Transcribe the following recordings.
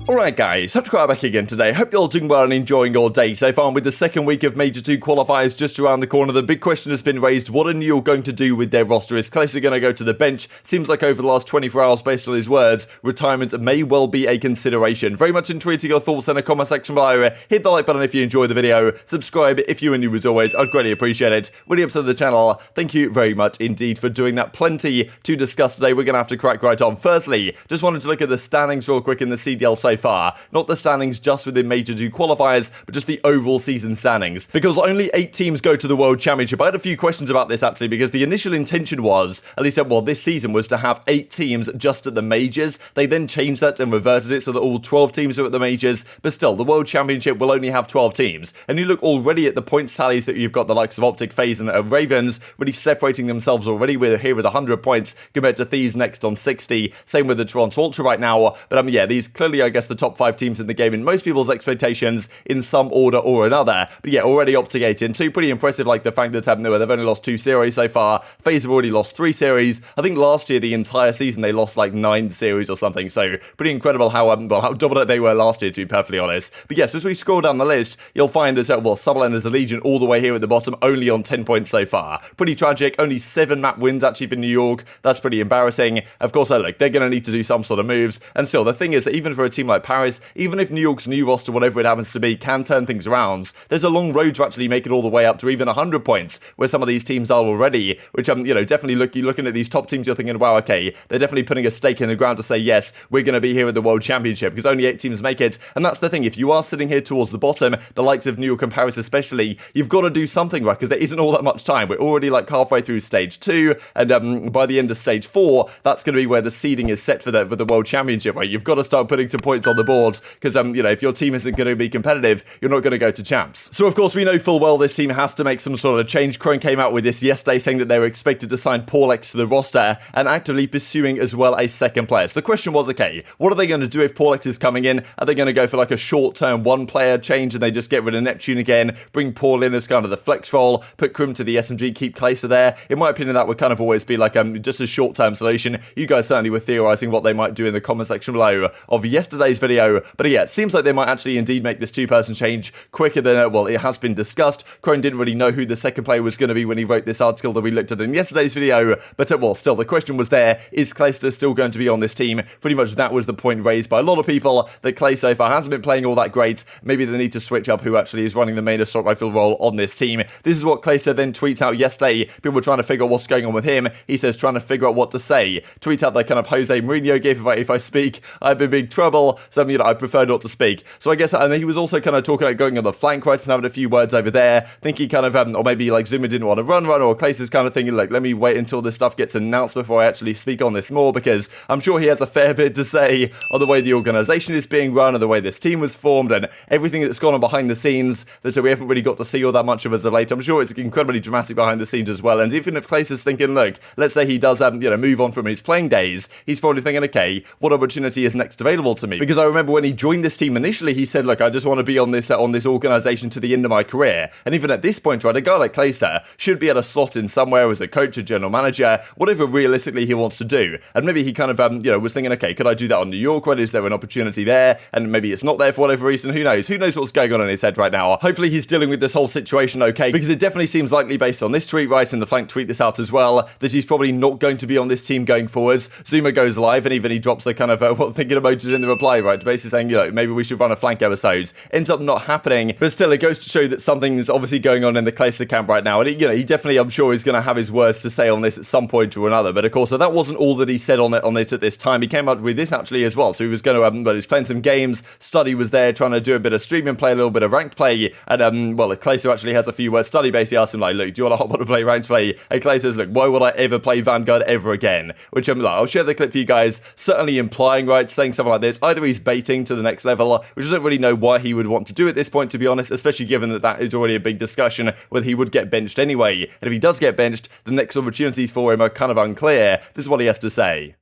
Alright guys, TacticalRab back again today. Hope you're all doing well and enjoying your day so far. With the second week of Major 2 qualifiers just around the corner, the big question has been raised: what are New York going to do with their roster? Is Clayster going to go to the bench? Seems like over the last 24 hours, based on his words, retirement may well be a consideration. Very much intrigued to your thoughts in the comment section below. Hit the like button if you enjoyed the video. Subscribe if you are new as always. I'd greatly appreciate it. Really up to the channel. Thank you very much indeed for doing that. Plenty to discuss today. We're going to have to crack right on. Firstly, just wanted to look at the standings real quick in the CDL so far. Not the standings just within Major 2 qualifiers, but just the overall season standings. Because only 8 teams go to the World Championship. I had a few questions about this actually, because the initial intention was, at least well, this season was to have 8 teams just at the majors. They then changed that and reverted it so that all 12 teams are at the majors, but still, the World Championship will only have 12 teams. And you look already at the points tallies that you've got the likes of OpTic, FaZe and Ravens really separating themselves already. We're here with 100 points compared to Thieves next on 60. Same with the Toronto Ultra right now. But yeah, these clearly, I guess, the top 5 teams in the game in most people's expectations in some order or another. But yeah, already OpTic in 2. Pretty impressive, like the fact that they've only lost 2 series so far. FaZe have already lost 3 series. I think last year, the entire season, they lost like 9 series or something. So pretty incredible how dominant they were last year, to be perfectly honest. But yes, as we scroll down the list, you'll find that, Summerland is the Legion all the way here at the bottom, only on 10 points so far. Pretty tragic. Only 7 map wins actually for New York. That's pretty embarrassing. Of course, look, they're going to need to do some sort of moves. And still, the thing is that even for a team like Paris, even if New York's new roster, whatever it happens to be, can turn things around, there's a long road to actually make it all the way up to even 100 points, where some of these teams are already, which, definitely looking at these top teams, you're thinking, wow, okay, they're definitely putting a stake in the ground to say, yes, we're going to be here at the World Championship, because only 8 teams make it. And that's the thing, if you are sitting here towards the bottom, the likes of New York and Paris especially, you've got to do something, right, because there isn't all that much time. We're already like halfway through stage 2, and by the end of stage 4, that's going to be where the seeding is set for the World Championship, right? You've got to start putting some points on the board, because, if your team isn't going to be competitive, you're not going to go to champs. So, of course, we know full well this team has to make some sort of change. Crone came out with this yesterday, saying that they were expected to sign Paulx to the roster and actively pursuing as well a second player. So the question was, okay, what are they going to do if Paulx is coming in? Are they going to go for like a short-term one-player change and they just get rid of Neptune again, bring Paul in as kind of the flex role, put Crim to the SMG, keep Clayster there? In my opinion, that would kind of always be like just a short-term solution. You guys certainly were theorizing what they might do in the comment section below of yesterday's video. But yeah, it seems like they might actually indeed make this 2-person change quicker than, it has been discussed. Crone didn't really know who the second player was going to be when he wrote this article that we looked at in yesterday's video, but still, the question was there, is Clayster still going to be on this team? Pretty much that was the point raised by a lot of people, that Clay so far hasn't been playing all that great. Maybe they need to switch up who actually is running the main assault rifle role on this team. This is what Clayster then tweets out yesterday. People were trying to figure out what's going on with him. He says, trying to figure out what to say. Tweets out that kind of Jose Mourinho gif, if I speak, I'm in big trouble, something I prefer not to speak. So I guess, and then he was also kind of talking about going on the flank right and having a few words over there, thinking kind of, or maybe like Zuma didn't want to run, or Clayster's kind of thinking, like, let me wait until this stuff gets announced before I actually speak on this more, because I'm sure he has a fair bit to say on the way the organization is being run and the way this team was formed and everything that's gone on behind the scenes that we haven't really got to see all that much of as of late. I'm sure it's incredibly dramatic behind the scenes as well. And even if Clayster's thinking, look, let's say he does, move on from his playing days, he's probably thinking, okay, what opportunity is next available to me? Because I remember when he joined this team initially, he said, look, I just want to be on this organization to the end of my career. And even at this point, right, a guy like Clayster should be at a slot in somewhere as a coach, a general manager, whatever realistically he wants to do. And maybe he kind of, was thinking, okay, could I do that on New York? Right? Is there an opportunity there? And maybe it's not there for whatever reason. Who knows? Who knows what's going on in his head right now? Hopefully he's dealing with this whole situation okay, because it definitely seems likely based on this tweet, right, and the flank tweet this out as well, that he's probably not going to be on this team going forwards. Zuma goes live and even he drops the kind of thinking emojis in the reply, right, basically saying, maybe we should run a flank episode. Ends up not happening, but still it goes to show that something's obviously going on in the Clayster camp right now. And he definitely, I'm sure, is going to have his words to say on this at some point or another. But of course, so that wasn't all that he said on it at this time. He came out with this actually as well. So he was going to, but he's playing some games. Studdy was there trying to do a bit of streaming play, a little bit of ranked play. And Clayster actually has a few words. Studdy basically asked him, like, look, do you want to hop on to play ranked play? And Clay says, look, why would I ever play Vanguard ever again? Which I'll share the clip for you guys, certainly implying, right, saying something like this. Either he's baiting to the next level, which I don't really know why he would want to do at this point, to be honest, especially given that is already a big discussion whether he would get benched anyway. And if he does get benched, the next opportunities for him are kind of unclear. This is what he has to say.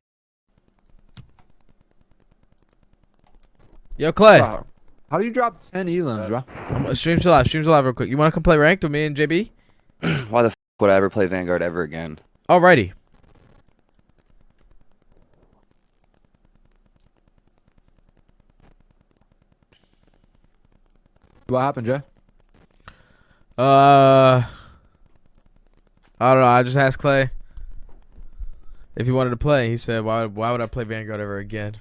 Yo, Clay. How do you drop 10 elims, bro? Streams alive real quick. You want to come play ranked with me and JB? Why the f would I ever play Vanguard ever again? Alrighty. What happened, Jay? I don't know. I just asked Clay if he wanted to play. He said, why would I play Vanguard ever again?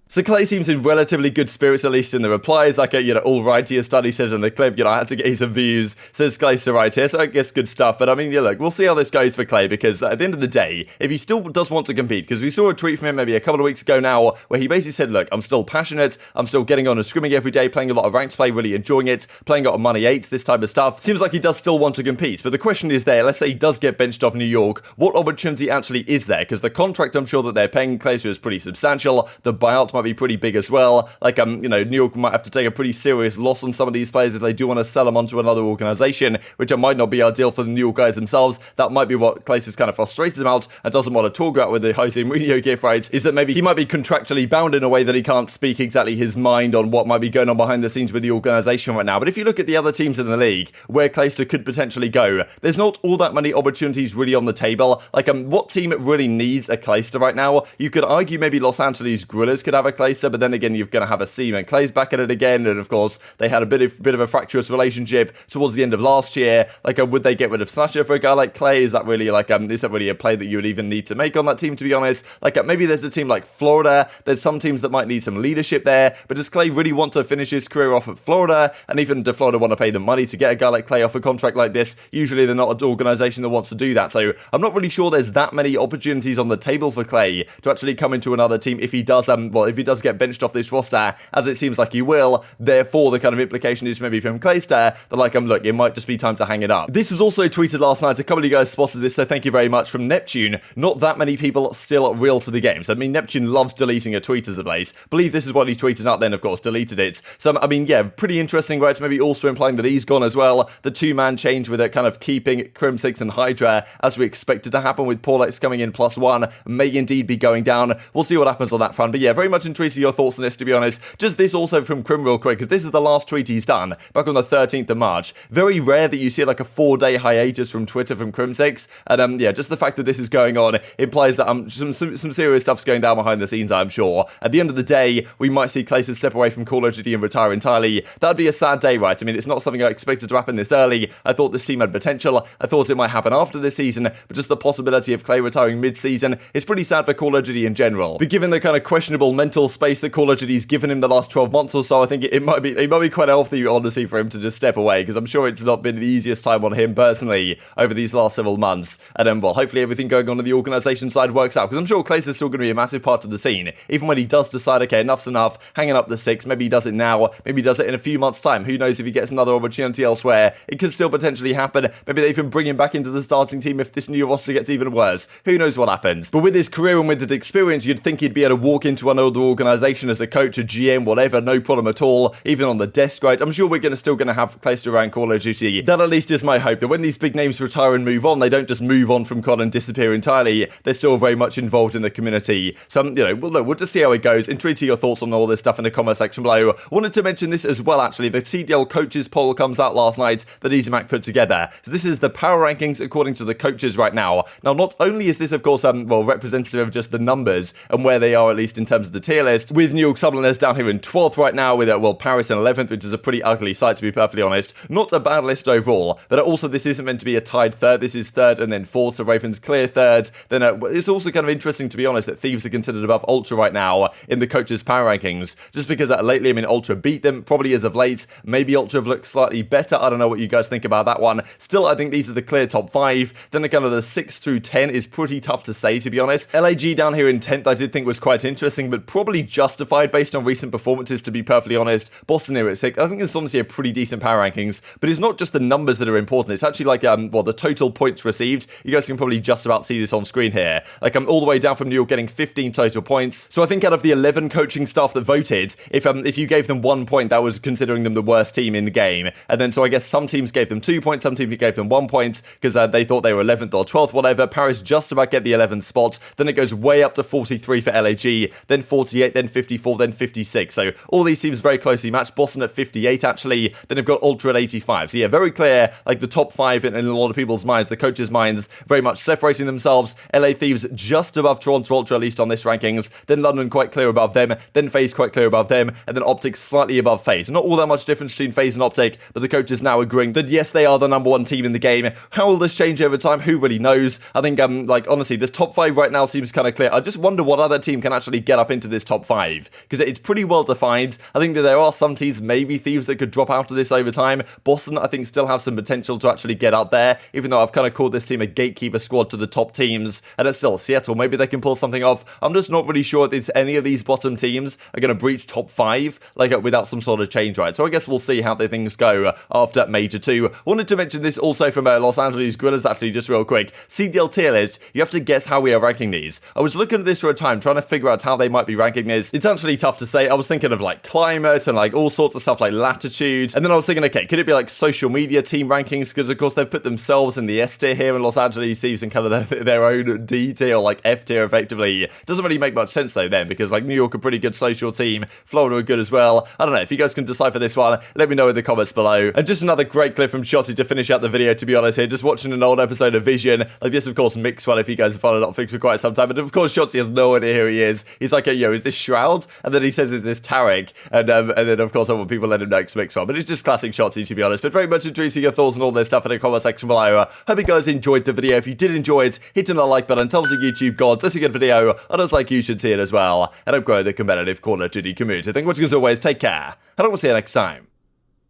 So Clay seems in relatively good spirits, at least in the replies, like, all right here, Standy said in the clip, I had to get you some views, says Clayster right here, so I guess good stuff, but I mean, look, we'll see how this goes for Clay, because at the end of the day, if he still does want to compete, because we saw a tweet from him maybe a couple of weeks ago now, where he basically said, look, I'm still passionate, I'm still getting on and scrimming every day, playing a lot of ranked play, really enjoying it, playing a lot of Money 8s, this type of stuff, seems like he does still want to compete, but the question is there, let's say he does get benched off New York, what opportunity actually is there, because the contract I'm sure that they're paying Clayster is pretty substantial, the buyout might be pretty big as well. Like, New York might have to take a pretty serious loss on some of these players if they do want to sell them onto another organization, which might not be ideal for the New York guys themselves. That might be what Clayster's kind of frustrated about and doesn't want to talk about with the Asim radio gift, right? Is that maybe he might be contractually bound in a way that he can't speak exactly his mind on what might be going on behind the scenes with the organization right now. But if you look at the other teams in the league where Clayster could potentially go, there's not all that many opportunities really on the table. Like, what team really needs a Clayster right now? You could argue maybe Los Angeles Guerrillas could have a Clayster, but then again, you're going to have Asim and Clay's back at it again, and of course, they had a bit of a fractious relationship towards the end of last year. Like, would they get rid of Slasher for a guy like Clay? Is that really is that really a play that you would even need to make on that team, to be honest? Like, maybe there's a team like Florida. There's some teams that might need some leadership there, but does Clay really want to finish his career off at Florida? And even do Florida want to pay the money to get a guy like Clay off a contract like this? Usually they're not an organization that wants to do that, so I'm not really sure there's that many opportunities on the table for Clay to actually come into another team if he does if he does get benched off this roster, as it seems like he will. Therefore, the kind of implication is maybe from Clayster that, like, look, it might just be time to hang it up. This was also tweeted last night. A couple of you guys spotted this, so thank you very much. From Neptune, not that many people still real to the game. So, I mean, Neptune loves deleting a tweet as of late. Believe this is what he tweeted out, then, of course, deleted it. So, I mean, yeah, pretty interesting, right? Maybe also implying that he's gone as well. The two-man change with it kind of keeping Crimsix and Hydra, as we expected to happen with Paulex coming in +1, may indeed be going down. We'll see what happens on that front. But yeah, very much intrigued to your thoughts on this, to be honest. Just this also from Crim real quick, because this is the last tweet he's done, back on the 13th of March. Very rare that you see like a 4-day hiatus from Twitter from Crimsix, and yeah, just the fact that this is going on implies that some serious stuff's going down behind the scenes, I'm sure. At the end of the day, we might see Clayster step away from Call of Duty and retire entirely. That'd be a sad day, right? I mean, it's not something I expected to happen this early. I thought this team had potential. I thought it might happen after this season, but just the possibility of Clay retiring mid-season is pretty sad for Call of Duty in general. But given the kind of questionable mental space that Call of Duty's given him the last 12 months or so, I think it might be quite healthy, honestly, for him to just step away, because I'm sure it's not been the easiest time on him personally over these last several months. And then, well, hopefully everything going on the organisation side works out, because I'm sure Clayster's still going to be a massive part of the scene, even when he does decide, okay, enough's enough, hanging up the sticks. Maybe he does it now, maybe he does it in a few months' time. Who knows if he gets another opportunity elsewhere? It could still potentially happen. Maybe they even bring him back into the starting team if this new roster gets even worse. Who knows what happens? But with his career and with his experience, you'd think he'd be able to walk into another organisation as a coach, a GM, whatever, no problem at all, even on the desk, right? I'm sure we're still going to have Clayster around Call of Duty. That at least is my hope, that when these big names retire and move on, they don't just move on from COD and disappear entirely. They're still very much involved in the community. So, we'll just see how it goes. Intrigued to your thoughts on all this stuff in the comment section below. Wanted to mention this as well, actually. The CDL coaches poll comes out last night that aBeZy put together. So this is the power rankings according to the coaches right now. Now, not only is this, of course, representative of just the numbers and where they are, at least in terms of the tier list, with New York Subliners down here in 12th right now, with, Paris in 11th, which is a pretty ugly sight, to be perfectly honest. Not a bad list overall, but also this isn't meant to be a tied third. This is third and then fourth, so Ravens clear third. Then it's also kind of interesting, to be honest, that Thieves are considered above Ultra right now in the coaches' power rankings, just because lately, Ultra beat them, probably as of late. Maybe Ultra have looked slightly better. I don't know what you guys think about that one. Still, I think these are the clear top 5. Then the kind of the 6 through 10 is pretty tough to say, to be honest. LAG down here in 10th, I did think was quite interesting, but probably justified based on recent performances, to be perfectly honest. Boston here at 6th. I think it's honestly a pretty decent power rankings, but it's not just the numbers that are important. It's actually like, the total points received. You guys can probably just about see this on screen here. Like, I'm all the way down from New York getting 15 total points. So I think out of the 11 coaching staff that voted, if you gave them 1 point, that was considering them the worst team in the game. And then, so I guess some teams gave them 2 points, some teams gave them 1 point, because they thought they were 11th or 12th, whatever. Paris just about get the 11th spot. Then it goes way up to 43 for LAG, then 42 48, then 54, then 56. So all these teams very closely matched. Boston at 58 actually. Then they've got Ultra at 85. So yeah, very clear, like the top 5 in a lot of people's minds, the coaches' minds, very much separating themselves. LA Thieves just above Toronto Ultra, at least on this rankings. Then London quite clear above them. Then FaZe quite clear above them. And then OpTic slightly above FaZe. Not all that much difference between FaZe and OpTic, but the coaches now agreeing that yes, they are the number 1 team in the game. How will this change over time? Who really knows? I think, like, honestly, this top 5 right now seems kind of clear. I just wonder what other team can actually get up into this top 5, because it's pretty well defined. I think that there are some teams, maybe Thieves, that could drop out of this over time. Boston, I think, still have some potential to actually get up there, even though I've kind of called this team a gatekeeper squad to the top teams. And it's still Seattle. Maybe they can pull something off. I'm just not really sure that any of these bottom teams are going to breach top 5, like, without some sort of change, right? So I guess we'll see how the things go after Major 2. Wanted to mention this also from Los Angeles Guerrillas, actually, just real quick. CDL tier list, you have to guess how we are ranking these. I was looking at this for a time, trying to figure out how they might be ranking this. It's actually tough to say. I was thinking of, like, climate and, like, all sorts of stuff like latitude. And then I was thinking, okay, could it be, like, social media team rankings? Because, of course, they've put themselves in the S tier here in Los Angeles Thieves and kind of their own D tier or, like, F tier, effectively. It doesn't really make much sense, though, then, because, like, New York are a pretty good social team. Florida are good as well. I don't know. If you guys can decipher this one, let me know in the comments below. And just another great clip from Shotty to finish out the video, to be honest here. Just watching an old episode of Vision. Like, this, of course, mixed well if you guys have followed OpTic for quite some time. But, of course, Shotty has no idea who he is. He's like, yo, is this Shroud? And then he says, is this Tarek? And then, of course, I want people let him know it's mixed well. But it's just classic Shotty, to be honest. But very much intrigued to your thoughts and all this stuff in the comment section below. Hope you guys enjoyed the video. If you did enjoy it, hit on the like button. Tell us on YouTube, God, this is a good video. I just like you should see it as well. And I'm growing the competitive corner to the community. Thank you watching as always. Take care. And I will see you next time.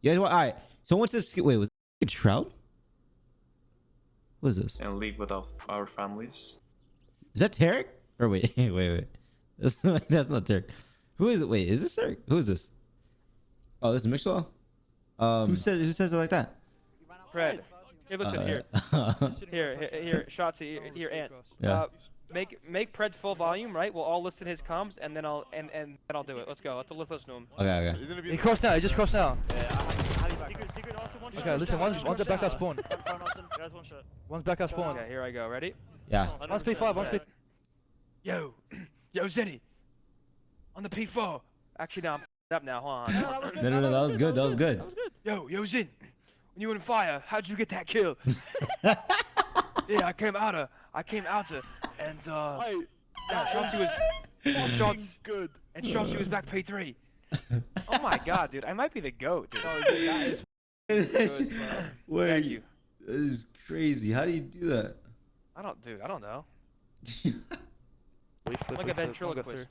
Yeah, well, all right. So what's this? Wait, was it Shroud? What is this? And leave with our families. Is that Tarek? Or wait, wait. That's not Tarek. Who is it? Wait, is this Tarek? Who is this? Oh, this is Mixwell? Who says it like that? Fred, here, listen, here, Shotzi, here, Ant. Yeah. Make Pred full volume, right? We'll all listen his comms, and then I'll do it. Let's go. Let's listen to him. Okay. He crossed now. He just crossed now. Okay, listen. One's at back out spawn. One's back out spawn. Okay, here I go. Ready? Yeah. One's P5. One's P5. Yo, Zenny, on the P4. Actually, no, I'm up now. Hold on. No, that was good. That was good. Yo, Zen, when you were in fire, how'd you get that kill? Yeah, I came out and Shotzi was back P3. Oh my god, dude, I might be the GOAT, dude. Oh, dude, that is good, Wait, thank you. That is crazy. How do you do that? I don't know. Like a ventriloquist.